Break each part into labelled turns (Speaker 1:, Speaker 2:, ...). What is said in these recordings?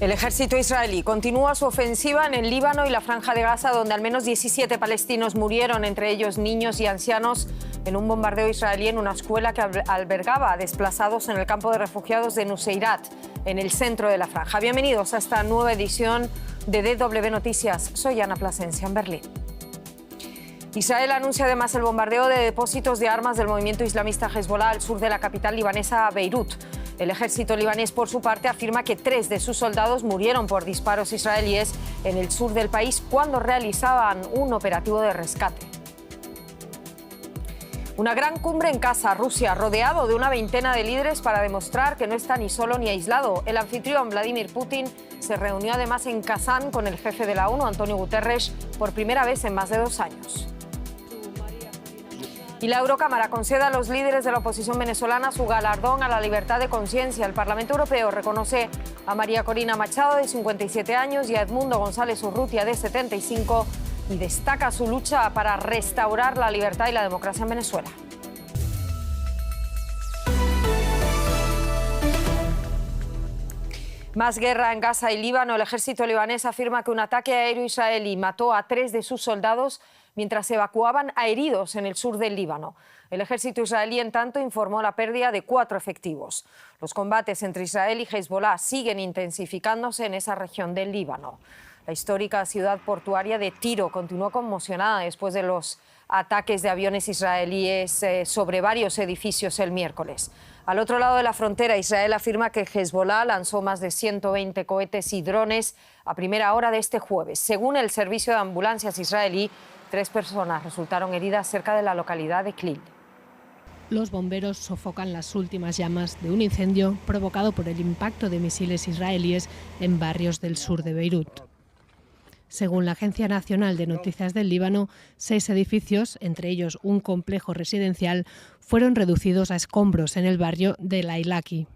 Speaker 1: El ejército israelí continúa su ofensiva en el Líbano y la Franja de Gaza, donde al menos 17 palestinos murieron, entre ellos niños y ancianos, en un bombardeo israelí en una escuela que albergaba a desplazados en el campo de refugiados de Nuseirat, en el centro de la Franja. Bienvenidos a esta nueva edición de DW Noticias. Soy Ana Plasencia en Berlín. Israel anuncia además el bombardeo de depósitos de armas del movimiento islamista Hezbollah al sur de la capital libanesa, Beirut. El ejército libanés, por su parte, afirma que 3 de sus soldados murieron por disparos israelíes en el sur del país cuando realizaban un operativo de rescate. Una gran cumbre en casa, Rusia, rodeado de una veintena de líderes para demostrar que no está ni solo ni aislado. El anfitrión, Vladimir Putin, se reunió además en Kazán con el jefe de la ONU, Antonio Guterres, por primera vez en más de 2 años. Y la Eurocámara concede a los líderes de la oposición venezolana su galardón a la libertad de conciencia. El Parlamento Europeo reconoce a María Corina Machado, de 57 años, y a Edmundo González Urrutia, de 75, y destaca su lucha para restaurar la libertad y la democracia en Venezuela. Más guerra en Gaza y Líbano. El ejército libanés afirma que un ataque aéreo israelí mató a 3 de sus soldados mientras evacuaban a heridos en el sur del Líbano. El ejército israelí, en tanto, informó la pérdida de 4 efectivos. Los combates entre Israel y Hezbollah siguen intensificándose en esa región del Líbano. La histórica ciudad portuaria de Tiro continuó conmocionada después de los ataques de aviones israelíes sobre varios edificios el miércoles. Al otro lado de la frontera, Israel afirma que Hezbollah lanzó más de 120 cohetes y drones a primera hora de este jueves. Según el servicio de ambulancias israelí, 3 personas resultaron heridas cerca de la localidad de Klil.
Speaker 2: Los bomberos sofocan las últimas llamas de un incendio provocado por el impacto de misiles israelíes en barrios del sur de Beirut. Según la Agencia Nacional de Noticias del Líbano, 6 edificios, entre ellos un complejo residencial, fueron reducidos a escombros en el barrio de Lailaki.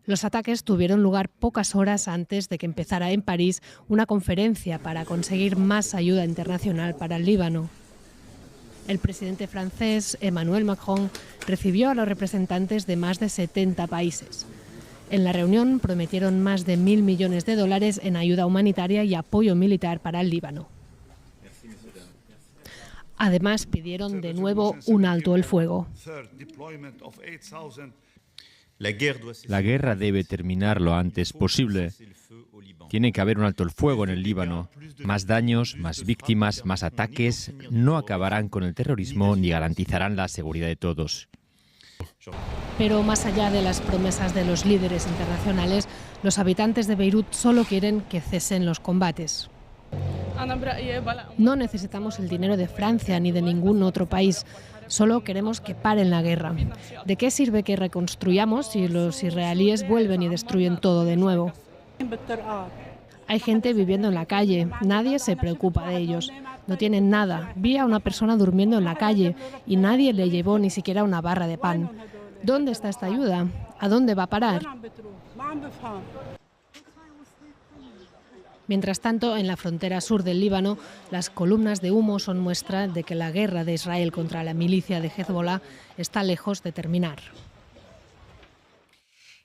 Speaker 2: Los ataques tuvieron lugar pocas horas antes de que empezara en París una conferencia para conseguir más ayuda internacional para el Líbano. El presidente francés, Emmanuel Macron, recibió a los representantes de más de 70 países. En la reunión prometieron más de $1.000 millones en ayuda humanitaria y apoyo militar para el Líbano. Además, pidieron de nuevo un alto el fuego.
Speaker 3: La guerra debe terminar lo antes posible. Tiene que haber un alto el fuego en el Líbano. Más daños, más víctimas, más ataques no acabarán con el terrorismo ni garantizarán la seguridad de todos.
Speaker 2: Pero más allá de las promesas de los líderes internacionales, los habitantes de Beirut solo quieren que cesen los combates. No necesitamos el dinero de Francia ni de ningún otro país. Solo queremos que paren la guerra. ¿De qué sirve que reconstruyamos si los israelíes vuelven y destruyen todo de nuevo? Hay gente viviendo en la calle. Nadie se preocupa de ellos. No tienen nada. Vi a una persona durmiendo en la calle y nadie le llevó ni siquiera una barra de pan. ¿Dónde está esta ayuda? ¿A dónde va a parar? Mientras tanto, en la frontera sur del Líbano, las columnas de humo son muestra de que la guerra de Israel contra la milicia de Hezbollah está lejos de terminar.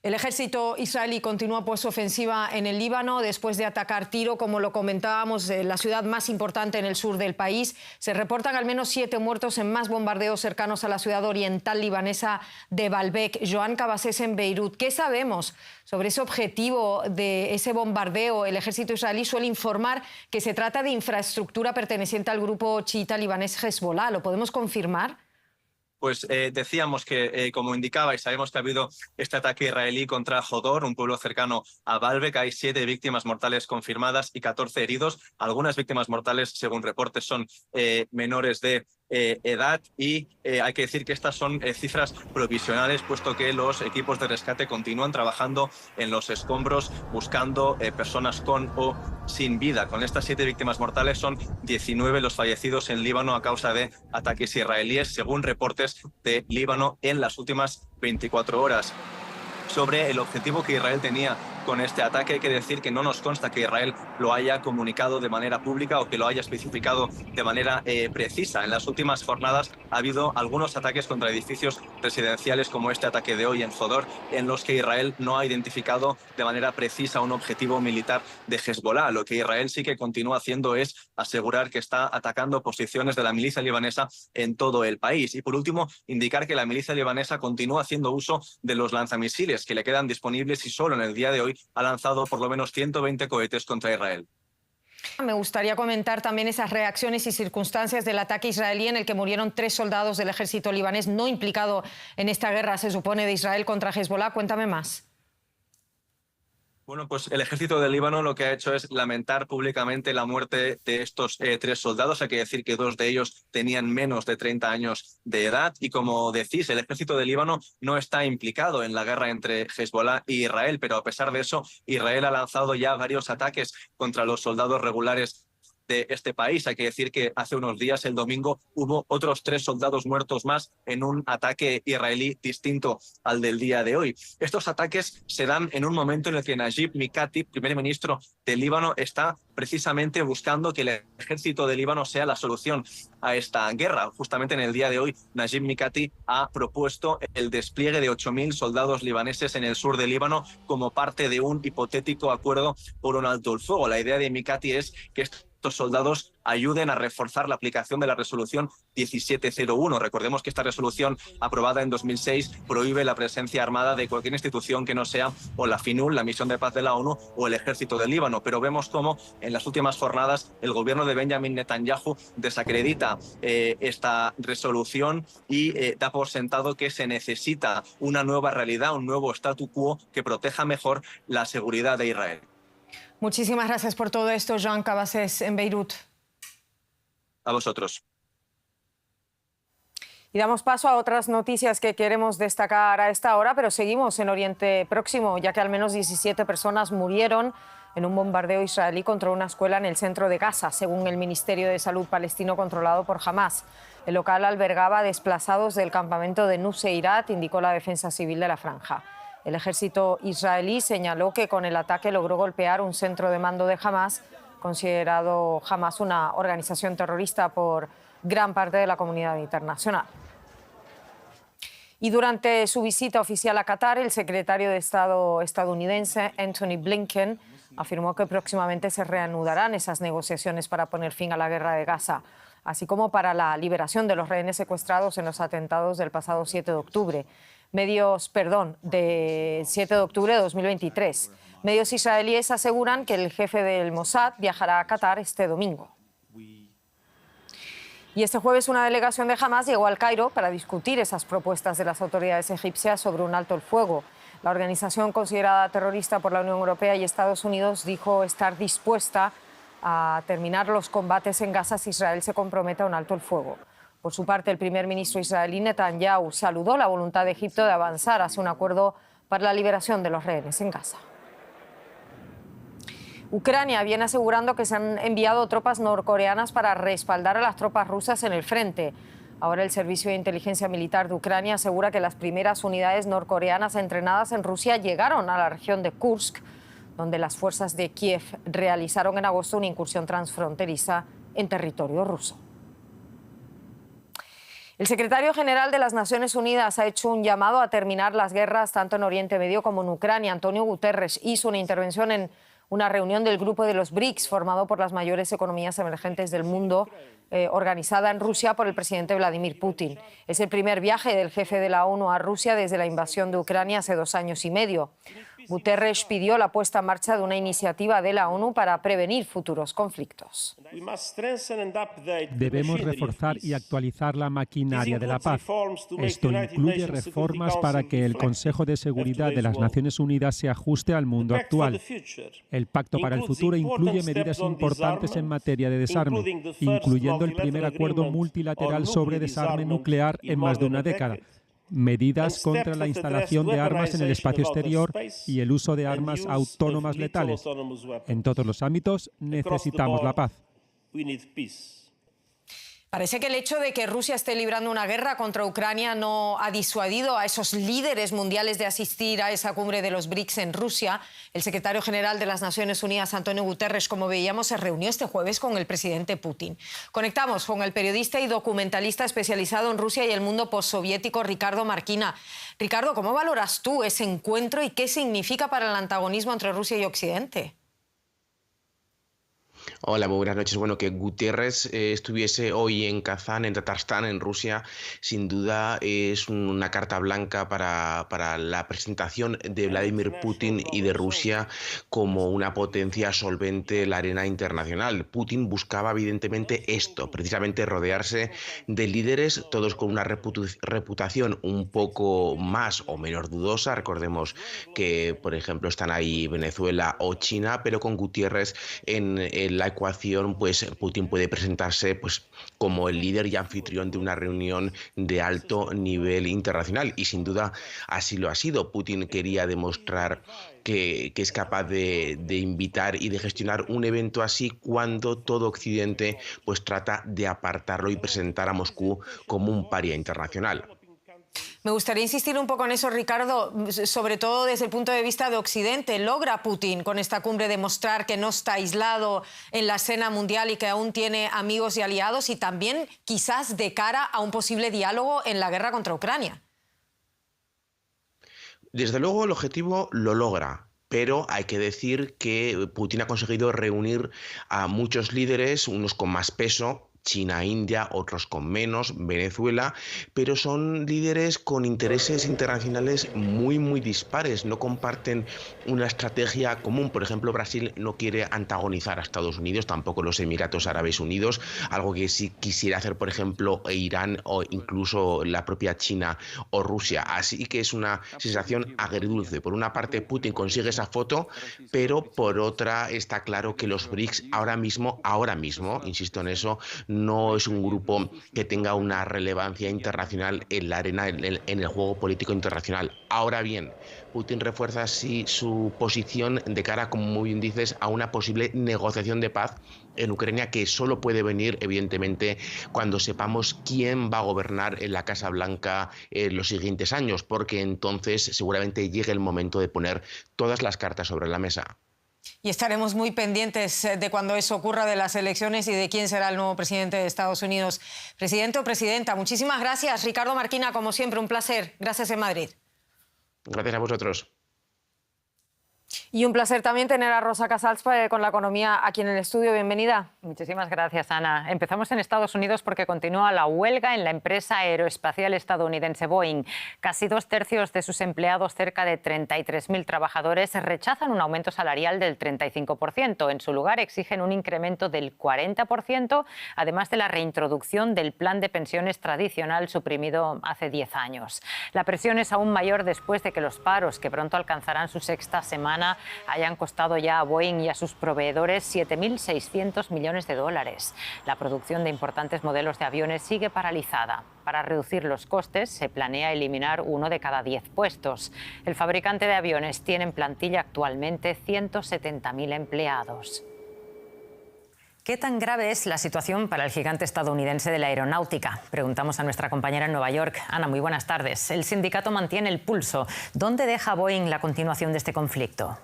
Speaker 1: El ejército israelí continúa pues su ofensiva en el Líbano después de atacar Tiro, como lo comentábamos, la ciudad más importante en el sur del país. Se reportan al menos 7 muertos en más bombardeos cercanos a la ciudad oriental libanesa de Baalbek. Joan Cabasés en Beirut. ¿Qué sabemos sobre ese objetivo de ese bombardeo? El ejército israelí suele informar que se trata de infraestructura perteneciente al grupo chiita libanés Hezbollah. ¿Lo podemos confirmar?
Speaker 4: Pues decíamos que, como indicaba, y sabemos que ha habido este ataque israelí contra Jodor, un pueblo cercano a Baalbek. Hay 7 víctimas mortales confirmadas y 14 heridos. Algunas víctimas mortales, según reportes, son menores de edad y hay que decir que estas son cifras provisionales, puesto que los equipos de rescate continúan trabajando en los escombros buscando personas con o sin vida. Con estas 7 víctimas mortales son 19 los fallecidos en Líbano a causa de ataques israelíes, según reportes de Líbano en las últimas 24 horas. sobre el objetivo que Israel tenía con este ataque. Hay que decir que no nos consta que Israel lo haya comunicado de manera pública o que lo haya especificado de manera precisa. En las últimas jornadas ha habido algunos ataques contra edificios residenciales como este ataque de hoy en Jodor, en los que Israel no ha identificado de manera precisa un objetivo militar de Hezbollah. Lo que Israel sí que continúa haciendo es asegurar que está atacando posiciones de la milicia libanesa en todo el país. Y por último, indicar que la milicia libanesa continúa haciendo uso de los lanzamisiles que le quedan disponibles y solo en el día de hoy ha lanzado por lo menos 120 cohetes contra Israel.
Speaker 1: Me gustaría comentar también esas reacciones y circunstancias del ataque israelí en el que murieron 3 soldados del ejército libanés no implicado en esta guerra, se supone, de Israel contra Hezbollah. Cuéntame más.
Speaker 4: Bueno, pues el ejército del Líbano lo que ha hecho es lamentar públicamente la muerte de estos 3 soldados. Hay que decir que 2 de ellos tenían menos de 30 años de edad. Y como decís, el ejército del Líbano no está implicado en la guerra entre Hezbollah y Israel, pero a pesar de eso, Israel ha lanzado ya varios ataques contra los soldados regulares de este país. Hay que decir que hace unos días, el domingo, hubo otros 3 soldados muertos más en un ataque israelí distinto al del día de hoy. Estos ataques se dan en un momento en el que Najib Mikati, primer ministro del Líbano, está precisamente buscando que el ejército del Líbano sea la solución a esta guerra. Justamente en el día de hoy, Najib Mikati ha propuesto el despliegue de 8.000 soldados libaneses en el sur del Líbano como parte de un hipotético acuerdo por un alto el fuego. La idea de Mikati es que estos soldados ayuden a reforzar la aplicación de la resolución 1701. Recordemos que esta resolución, aprobada en 2006, prohíbe la presencia armada de cualquier institución que no sea o la FINUL, la Misión de Paz de la ONU, o el Ejército del Líbano. Pero vemos cómo en las últimas jornadas el gobierno de Benjamin Netanyahu desacredita esta resolución y da por sentado que se necesita una nueva realidad, un nuevo statu quo que proteja mejor la seguridad de Israel.
Speaker 1: Muchísimas gracias por todo esto, Joan Cabasés, en Beirut.
Speaker 4: A vosotros.
Speaker 1: Y damos paso a otras noticias que queremos destacar a esta hora, pero seguimos en Oriente Próximo, ya que al menos 17 personas murieron en un bombardeo israelí contra una escuela en el centro de Gaza, según el Ministerio de Salud palestino controlado por Hamás. El local albergaba desplazados del campamento de Nuseirat, indicó la Defensa Civil de la Franja. El ejército israelí señaló que con el ataque logró golpear un centro de mando de Hamás, considerado Hamás una organización terrorista por gran parte de la comunidad internacional. Y durante su visita oficial a Qatar, el secretario de Estado estadounidense, Antony Blinken, afirmó que próximamente se reanudarán esas negociaciones para poner fin a la guerra de Gaza, así como para la liberación de los rehenes secuestrados en los atentados del pasado 7 de octubre. De 7 de octubre de 2023. Medios israelíes aseguran que el jefe del Mossad viajará a Qatar este domingo. Y este jueves una delegación de Hamás llegó al Cairo para discutir esas propuestas de las autoridades egipcias sobre un alto el fuego. La organización considerada terrorista por la Unión Europea y Estados Unidos dijo estar dispuesta a terminar los combates en Gaza si Israel se compromete a un alto el fuego. Por su parte, el primer ministro israelí Netanyahu saludó la voluntad de Egipto de avanzar hacia un acuerdo para la liberación de los rehenes en Gaza. Ucrania viene asegurando que se han enviado tropas norcoreanas para respaldar a las tropas rusas en el frente. Ahora el Servicio de Inteligencia Militar de Ucrania asegura que las primeras unidades norcoreanas entrenadas en Rusia llegaron a la región de Kursk, donde las fuerzas de Kiev realizaron en agosto una incursión transfronteriza en territorio ruso. El secretario general de las Naciones Unidas ha hecho un llamado a terminar las guerras tanto en Oriente Medio como en Ucrania. Antonio Guterres hizo una intervención en una reunión del grupo de los BRICS, formado por las mayores economías emergentes del mundo, organizada en Rusia por el presidente Vladimir Putin. Es el primer viaje del jefe de la ONU a Rusia desde la invasión de Ucrania hace 2 años y medio. Guterres pidió la puesta en marcha de una iniciativa de la ONU para prevenir futuros conflictos.
Speaker 5: Debemos reforzar y actualizar la maquinaria de la paz. Esto incluye reformas para que el Consejo de Seguridad de las Naciones Unidas se ajuste al mundo actual. El Pacto para el Futuro incluye medidas importantes en materia de desarme, incluyendo el primer acuerdo multilateral sobre desarme nuclear en más de una década. Medidas contra la instalación de armas en el espacio exterior y el uso de armas autónomas letales. En todos los ámbitos necesitamos la paz.
Speaker 1: Parece que el hecho de que Rusia esté librando una guerra contra Ucrania no ha disuadido a esos líderes mundiales de asistir a esa cumbre de los BRICS en Rusia. El secretario general de las Naciones Unidas, Antonio Guterres, como veíamos, se reunió este jueves con el presidente Putin. Conectamos con el periodista y documentalista especializado en Rusia y el mundo postsoviético, Ricardo Marquina. Ricardo, ¿cómo valoras tú ese encuentro y qué significa para el antagonismo entre Rusia y Occidente?
Speaker 6: Hola, muy buenas noches. Bueno, que Guterres estuviese hoy en Kazán, en Tatarstan, en Rusia, sin duda es una carta blanca para la presentación de Vladimir Putin y de Rusia como una potencia solvente en la arena internacional. Putin buscaba evidentemente esto, precisamente rodearse de líderes, todos con una reputación un poco más o menos dudosa. Recordemos que, por ejemplo, están ahí Venezuela o China, pero con Guterres en la ecuación, pues Putin puede presentarse pues como el líder y anfitrión de una reunión de alto nivel internacional, y sin duda así lo ha sido. Putin quería demostrar que es capaz de invitar y de gestionar un evento así cuando todo Occidente pues trata de apartarlo y presentar a Moscú como un paria internacional.
Speaker 1: Me gustaría insistir un poco en eso, Ricardo, sobre todo desde el punto de vista de Occidente. ¿Logra Putin con esta cumbre demostrar que no está aislado en la escena mundial y que aún tiene amigos y aliados, y también quizás de cara a un posible diálogo en la guerra contra Ucrania?
Speaker 6: Desde luego el objetivo lo logra. Pero hay que decir que Putin ha conseguido reunir a muchos líderes, unos con más peso, China, India, otros con menos, Venezuela, pero son líderes con intereses internacionales muy dispares, no comparten una estrategia común. Por ejemplo, Brasil no quiere antagonizar a Estados Unidos, tampoco los Emiratos Árabes Unidos, algo que sí quisiera hacer, por ejemplo, Irán o incluso la propia China o Rusia. Así que es una sensación agridulce. Por una parte, Putin consigue esa foto, pero por otra está claro que los BRICS ahora mismo, insisto en eso, no es un grupo que tenga una relevancia internacional en la arena, en el juego político internacional. Ahora bien, Putin refuerza así su posición de cara, como muy bien dices, a una posible negociación de paz en Ucrania, que solo puede venir, evidentemente, cuando sepamos quién va a gobernar en la Casa Blanca en los siguientes años, porque entonces seguramente llegue el momento de poner todas las cartas sobre la mesa.
Speaker 1: Y estaremos muy pendientes de cuando eso ocurra, de las elecciones y de quién será el nuevo presidente de Estados Unidos. Presidente o presidenta, muchísimas gracias. Ricardo Marquina, como siempre, un placer. Gracias en Madrid.
Speaker 6: Gracias a vosotros.
Speaker 1: Y un placer también tener a Rosa Casals con la economía aquí en el estudio. Bienvenida.
Speaker 7: Muchísimas gracias, Ana. Empezamos en Estados Unidos porque continúa la huelga en la empresa aeroespacial estadounidense Boeing. Casi 2/3 de sus empleados, cerca de 33.000 trabajadores, rechazan un aumento salarial del 35%. En su lugar, exigen un incremento del 40%, además de la reintroducción del plan de pensiones tradicional suprimido hace 10 años. La presión es aún mayor después de que los paros, que pronto alcanzarán su sexta semana, hayan costado ya a Boeing y a sus proveedores 7.600 millones de dólares. La producción de importantes modelos de aviones sigue paralizada. Para reducir los costes, se planea eliminar 1 de cada 10 puestos. El fabricante de aviones tiene en plantilla actualmente 170.000 empleados. ¿Qué tan grave es la situación para el gigante estadounidense de la aeronáutica? Preguntamos a nuestra compañera en Nueva York. Ana, muy buenas tardes. El sindicato mantiene el pulso. ¿Dónde deja Boeing la continuación de este conflicto?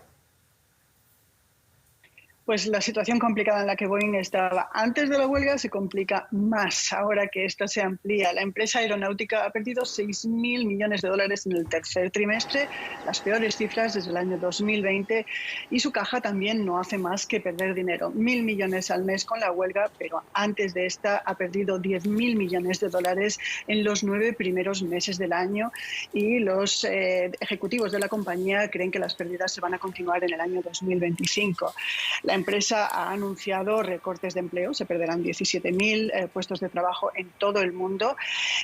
Speaker 8: Pues la situación complicada en la que Boeing estaba antes de la huelga se complica más ahora que esta se amplía. La empresa aeronáutica ha perdido 6.000 millones de dólares en el tercer trimestre, las peores cifras desde el año 2020, y su caja también no hace más que perder dinero. 1.000 millones al mes con la huelga, pero antes de esta ha perdido 10.000 millones de dólares en los 9 primeros meses del año, y los ejecutivos de la compañía creen que las pérdidas se van a continuar en el año 2025. La empresa ha anunciado recortes de empleo, se perderán 17.000 puestos de trabajo en todo el mundo,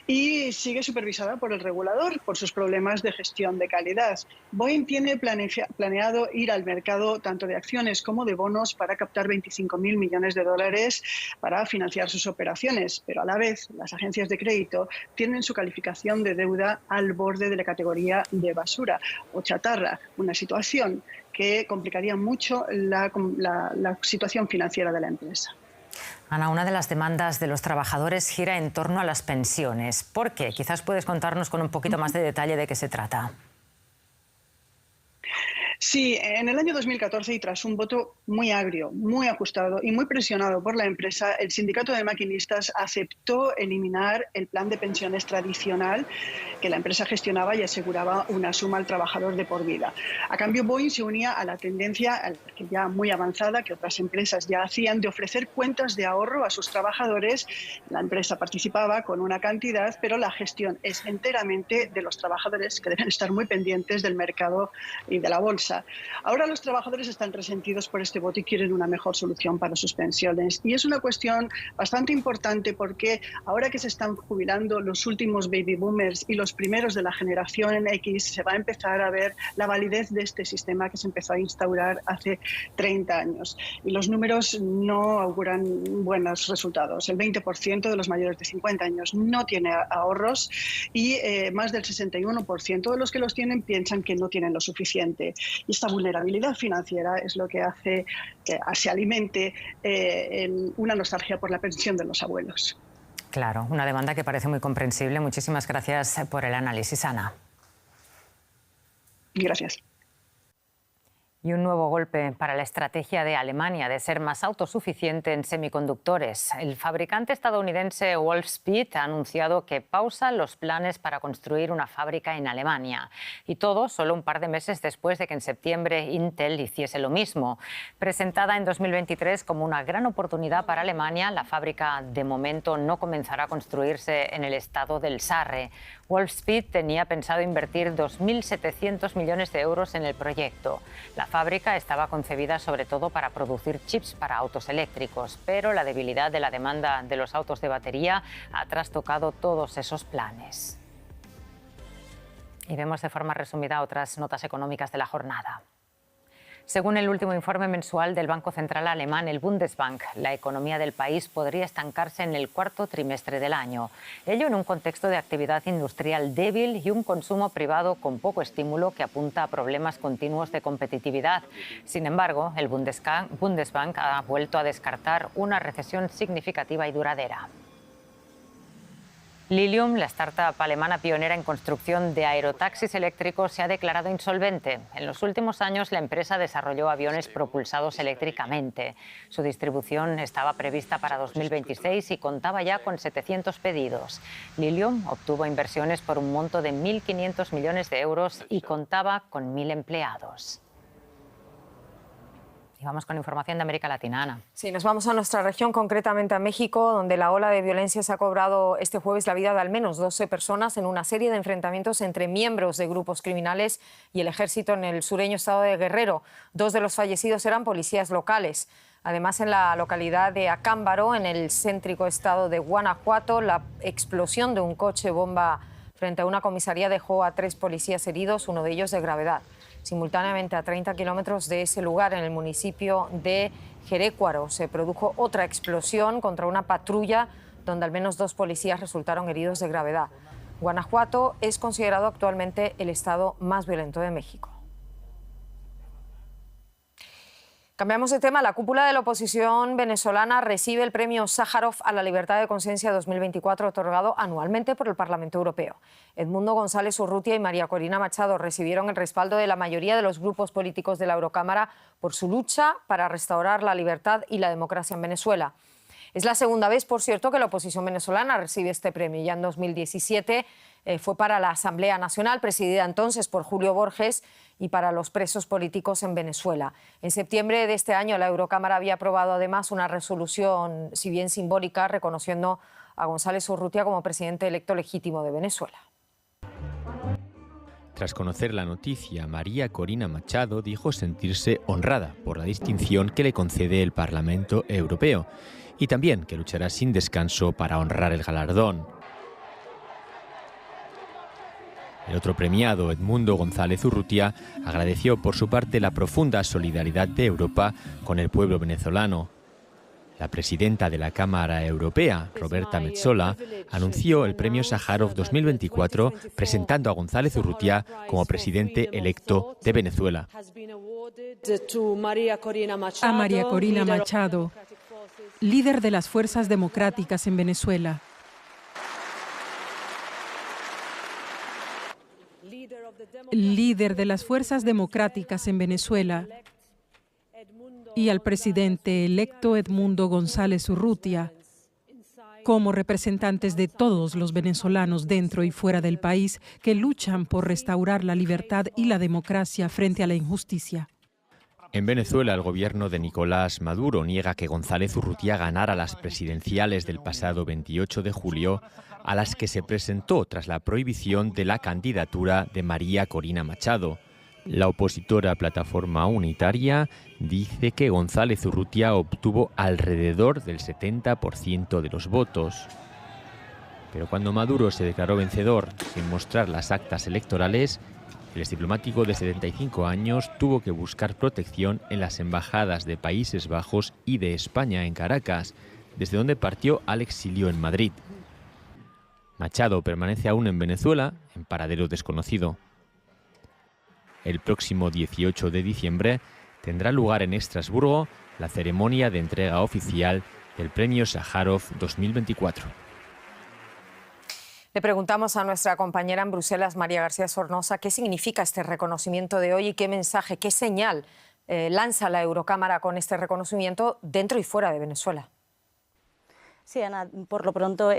Speaker 8: y sigue supervisada por el regulador por sus problemas de gestión de calidad. Boeing tiene planeado ir al mercado tanto de acciones como de bonos para captar 25.000 millones de dólares para financiar sus operaciones, pero a la vez las agencias de crédito tienen su calificación de deuda al borde de la categoría de basura o chatarra, una situación que complicaría mucho la situación financiera de la empresa.
Speaker 7: Ana, una de las demandas de los trabajadores gira en torno a las pensiones. ¿Por qué? Quizás puedes contarnos con un poquito más de detalle de qué se trata.
Speaker 8: Sí, en el año 2014 y tras un voto muy agrio, muy ajustado y muy presionado por la empresa, el sindicato de maquinistas aceptó eliminar el plan de pensiones tradicional que la empresa gestionaba y aseguraba una suma al trabajador de por vida. A cambio, Boeing se unía a la tendencia, que ya muy avanzada, que otras empresas ya hacían, de ofrecer cuentas de ahorro a sus trabajadores. La empresa participaba con una cantidad, pero la gestión es enteramente de los trabajadores, que deben estar muy pendientes del mercado y de la bolsa. Ahora los trabajadores están resentidos por este voto y quieren una mejor solución para sus pensiones. Y es una cuestión bastante importante porque ahora que se están jubilando los últimos baby boomers y los primeros de la generación X, se va a empezar a ver la validez de este sistema que se empezó a instaurar hace 30 años. Y los números no auguran buenos resultados. El 20% de los mayores de 50 años no tiene ahorros y más del 61% de los que los tienen piensan que no tienen lo suficiente. Y esta vulnerabilidad financiera es lo que hace que se alimente una nostalgia por la pensión de los abuelos.
Speaker 7: Claro, una demanda que parece muy comprensible. Muchísimas gracias por el análisis, Ana.
Speaker 8: Gracias.
Speaker 7: Y un nuevo golpe para la estrategia de Alemania de ser más autosuficiente en semiconductores. El fabricante estadounidense Wolfspeed ha anunciado que pausa los planes para construir una fábrica en Alemania. Y todo solo un par de meses después de que en septiembre Intel hiciese lo mismo. Presentada en 2023 como una gran oportunidad para Alemania, la fábrica de momento no comenzará a construirse en el estado del Sarre. Wolfspeed tenía pensado invertir 2.700 millones de euros en el proyecto. La fábrica estaba concebida sobre todo para producir chips para autos eléctricos, pero la debilidad de la demanda de los autos de batería ha trastocado todos esos planes. Y vemos de forma resumida otras notas económicas de la jornada. Según el último informe mensual del Banco Central alemán, el Bundesbank, la economía del país podría estancarse en el cuarto trimestre del año. Ello en un contexto de actividad industrial débil y un consumo privado con poco estímulo que apunta a problemas continuos de competitividad. Sin embargo, el Bundesbank ha vuelto a descartar una recesión significativa y duradera. Lilium, la startup alemana pionera en construcción de aerotaxis eléctricos, se ha declarado insolvente. En los últimos años, la empresa desarrolló aviones propulsados eléctricamente. Su distribución estaba prevista para 2026 y contaba ya con 700 pedidos. Lilium obtuvo inversiones por un monto de 1.500 millones de euros y contaba con 1.000 empleados. Y vamos con información de América Latina, Ana.
Speaker 1: Sí, nos vamos a nuestra región, concretamente a México, donde la ola de violencia se ha cobrado este jueves la vida de al menos 12 personas en una serie de enfrentamientos entre miembros de grupos criminales y el ejército en el sureño estado de Guerrero. 2 de los fallecidos eran policías locales. Además, en la localidad de Acámbaro, en el céntrico estado de Guanajuato, la explosión de un coche bomba frente a una comisaría dejó a 3 policías heridos, uno de ellos de gravedad. Simultáneamente, a 30 kilómetros de ese lugar, en el municipio de Jerécuaro, se produjo otra explosión contra una patrulla donde al menos 2 policías resultaron heridos de gravedad. Guanajuato es considerado actualmente el estado más violento de México. Cambiamos de tema. La cúpula de la oposición venezolana recibe el premio Sájarov a la libertad de conciencia 2024 otorgado anualmente por el Parlamento Europeo. Edmundo González Urrutia y María Corina Machado recibieron el respaldo de la mayoría de los grupos políticos de la Eurocámara por su lucha para restaurar la libertad y la democracia en Venezuela. Es la segunda vez, por cierto, que la oposición venezolana recibe este premio. Ya en 2017 fue para la Asamblea Nacional, presidida entonces por Julio Borges, y para los presos políticos en Venezuela. En septiembre de este año, la Eurocámara había aprobado además una resolución, si bien simbólica, reconociendo a González Urrutia como presidente electo legítimo de Venezuela.
Speaker 3: Tras conocer la noticia, María Corina Machado dijo sentirse honrada por la distinción que le concede el Parlamento Europeo y también que luchará sin descanso para honrar el galardón. El otro premiado, Edmundo González Urrutia, agradeció por su parte la profunda solidaridad de Europa con el pueblo venezolano. La presidenta de la Cámara Europea, Roberta Metsola, anunció el premio Sájarov 2024 presentando a González Urrutia como presidente electo de Venezuela.
Speaker 9: A María Corina Machado, líder de las fuerzas democráticas en Venezuela. Líder de las fuerzas democráticas en Venezuela, y al presidente electo Edmundo González Urrutia, como representantes de todos los venezolanos dentro y fuera del país que luchan por restaurar la libertad y la democracia frente a la injusticia.
Speaker 3: En Venezuela, el gobierno de Nicolás Maduro niega que González Urrutia ganara las presidenciales del pasado 28 de julio, a las que se presentó tras la prohibición de la candidatura de María Corina Machado. La opositora Plataforma Unitaria dice que González Urrutia obtuvo alrededor del 70% de los votos. Pero cuando Maduro se declaró vencedor sin mostrar las actas electorales, el exdiplomático de 75 años tuvo que buscar protección en las embajadas de Países Bajos y de España en Caracas, desde donde partió al exilio en Madrid. Machado permanece aún en Venezuela, en paradero desconocido. El próximo 18 de diciembre tendrá lugar en Estrasburgo la ceremonia de entrega oficial del Premio Sájarov 2024.
Speaker 1: Le preguntamos a nuestra compañera en Bruselas, María García Sornosa, qué significa este reconocimiento de hoy y qué mensaje, qué señal lanza la Eurocámara con este reconocimiento dentro y fuera de Venezuela.
Speaker 10: Sí, Ana, por lo pronto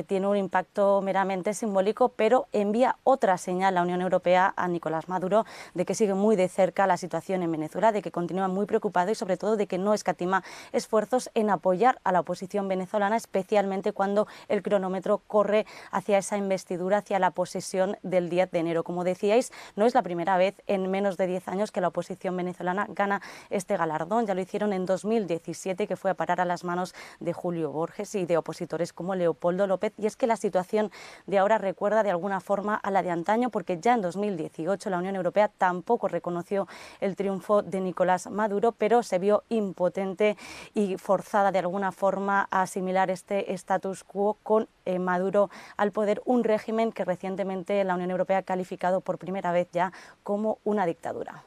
Speaker 10: tiene un impacto meramente simbólico, pero envía otra señal la Unión Europea a Nicolás Maduro de que sigue muy de cerca la situación en Venezuela, de que continúa muy preocupado y sobre todo de que no escatima esfuerzos en apoyar a la oposición venezolana, especialmente cuando el cronómetro corre hacia esa investidura, hacia la posesión del 10 de enero. Como decíais, no es la primera vez en menos de 10 años que la oposición venezolana gana este galardón. Ya lo hicieron en 2017, que fue a parar a las manos de Julio Borges y de opositores como Leopoldo López, y es que la situación de ahora recuerda de alguna forma a la de antaño, porque ya en 2018 la Unión Europea tampoco reconoció el triunfo de Nicolás Maduro, pero se vio impotente y forzada de alguna forma a asimilar este status quo con Maduro al poder, un régimen que recientemente la Unión Europea ha calificado por primera vez ya como una dictadura.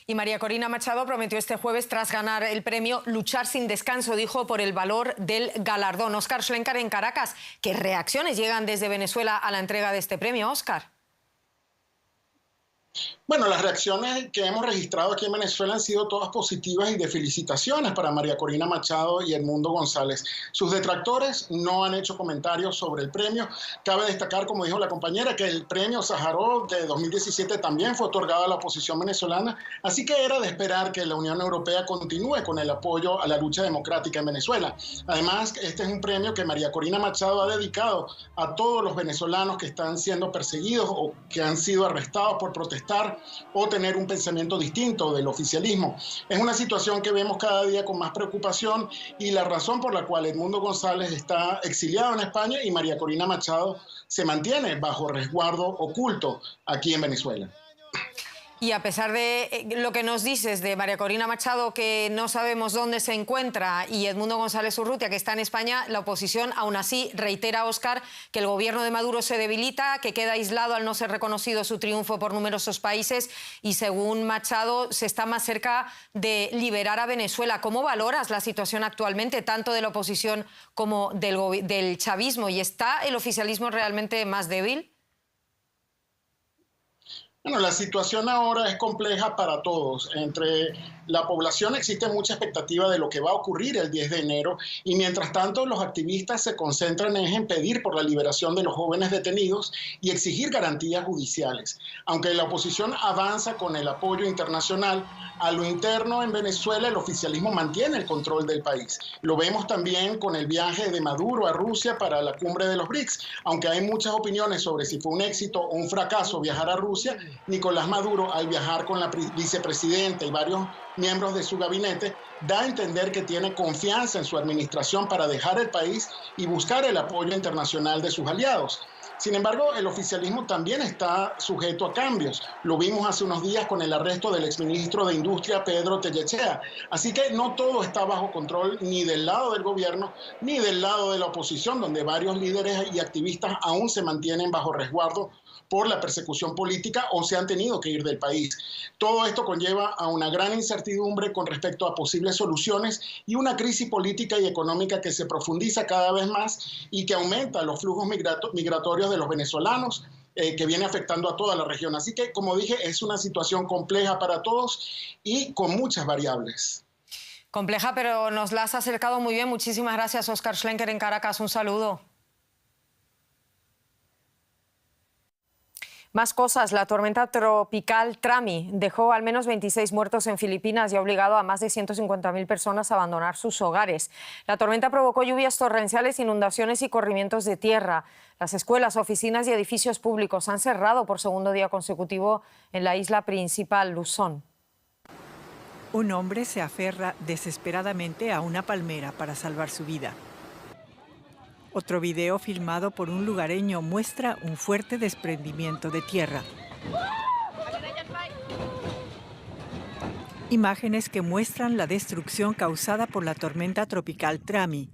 Speaker 1: Y María Corina Machado prometió este jueves, tras ganar el premio, luchar sin descanso, dijo, por el valor del galardón. Óscar Schlenker en Caracas. ¿Qué reacciones llegan desde Venezuela a la entrega de este premio, Óscar?
Speaker 11: Bueno, las reacciones que hemos registrado aquí en Venezuela han sido todas positivas y de felicitaciones para María Corina Machado y Edmundo González. Sus detractores no han hecho comentarios sobre el premio. Cabe destacar, como dijo la compañera, que el premio Sájarov de 2017 también fue otorgado a la oposición venezolana, así que era de esperar que la Unión Europea continúe con el apoyo a la lucha democrática en Venezuela. Además, este es un premio que María Corina Machado ha dedicado a todos los venezolanos que están siendo perseguidos o que han sido arrestados por protestar o tener un pensamiento distinto del oficialismo. Es una situación que vemos cada día con más preocupación y la razón por la cual Edmundo González está exiliado en España y María Corina Machado se mantiene bajo resguardo oculto aquí en Venezuela.
Speaker 1: Y a pesar de lo que nos dices de María Corina Machado, que no sabemos dónde se encuentra, y Edmundo González Urrutia, que está en España, la oposición aún así reitera, Óscar, que el gobierno de Maduro se debilita, que queda aislado al no ser reconocido su triunfo por numerosos países y, según Machado, se está más cerca de liberar a Venezuela. ¿Cómo valoras la situación actualmente, tanto de la oposición como del chavismo? ¿Y está el oficialismo realmente más débil?
Speaker 11: Bueno, la situación ahora es compleja para todos. Entre la población existe mucha expectativa de lo que va a ocurrir el 10 de enero y mientras tanto los activistas se concentran en pedir por la liberación de los jóvenes detenidos y exigir garantías judiciales. Aunque la oposición avanza con el apoyo internacional, a lo interno en Venezuela el oficialismo mantiene el control del país. Lo vemos también con el viaje de Maduro a Rusia para la cumbre de los BRICS. Aunque hay muchas opiniones sobre si fue un éxito o un fracaso viajar a Rusia, Nicolás Maduro, al viajar con la vicepresidenta y varios miembros de su gabinete, da a entender que tiene confianza en su administración para dejar el país y buscar el apoyo internacional de sus aliados. Sin embargo, el oficialismo también está sujeto a cambios. Lo vimos hace unos días con el arresto del exministro de Industria, Pedro Tellechea. Así que no todo está bajo control ni del lado del gobierno ni del lado de la oposición, donde varios líderes y activistas aún se mantienen bajo resguardo por la persecución política o se han tenido que ir del país. Todo esto conlleva a una gran incertidumbre con respecto a posibles soluciones y una crisis política y económica que se profundiza cada vez más y que aumenta los flujos migratorios de los venezolanos, que viene afectando a toda la región. Así que, como dije, es una situación compleja para todos y con muchas variables.
Speaker 1: Compleja, pero nos la has acercado muy bien. Muchísimas gracias, Óscar Schlenker en Caracas. Un saludo. Más cosas. La tormenta tropical Trami dejó al menos 26 muertos en Filipinas y ha obligado a más de 150.000 personas a abandonar sus hogares. La tormenta provocó lluvias torrenciales, inundaciones y corrimientos de tierra. Las escuelas, oficinas y edificios públicos han cerrado por segundo día consecutivo en la isla principal, Luzón.
Speaker 12: Un hombre se aferra desesperadamente a una palmera para salvar su vida. Otro video filmado por un lugareño muestra un fuerte desprendimiento de tierra. Imágenes que muestran la destrucción causada por la tormenta tropical Trami,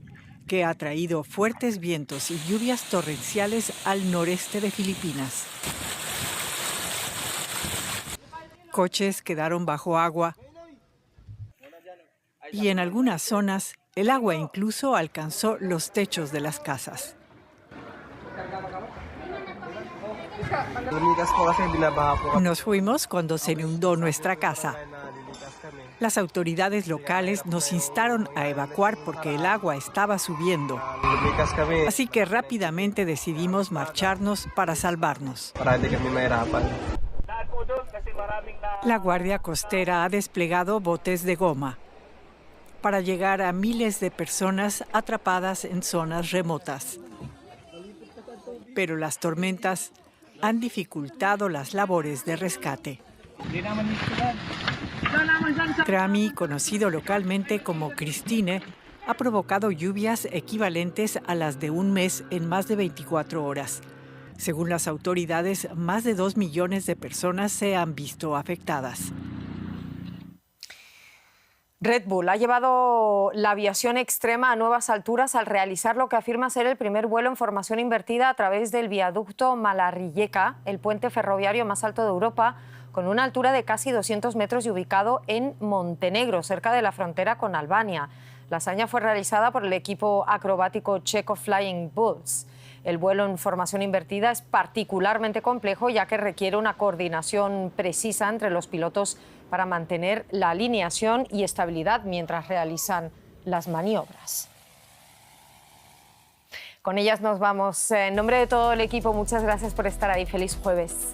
Speaker 12: que ha traído fuertes vientos y lluvias torrenciales al noreste de Filipinas. Coches quedaron bajo agua y en algunas zonas el agua incluso alcanzó los techos de las casas. Nos fuimos cuando se inundó nuestra casa. Las autoridades locales nos instaron a evacuar porque el agua estaba subiendo. Así que rápidamente decidimos marcharnos para salvarnos. La Guardia Costera ha desplegado botes de goma para llegar a miles de personas atrapadas en zonas remotas. Pero las tormentas han dificultado las labores de rescate. Trami, conocido localmente como Christine, ha provocado lluvias equivalentes a las de un mes en más de 24 horas. Según las autoridades, más de 2 millones de personas se han visto afectadas.
Speaker 1: Red Bull ha llevado la aviación extrema a nuevas alturas al realizar lo que afirma ser el primer vuelo en formación invertida a través del viaducto Malarriyeca, el puente ferroviario más alto de Europa, con una altura de casi 200 metros y ubicado en Montenegro, cerca de la frontera con Albania. La hazaña fue realizada por el equipo acrobático checo Flying Bulls. El vuelo en formación invertida es particularmente complejo, ya que requiere una coordinación precisa entre los pilotos para mantener la alineación y estabilidad mientras realizan las maniobras. Con ellas nos vamos. En nombre de todo el equipo, muchas gracias por estar ahí. Feliz jueves.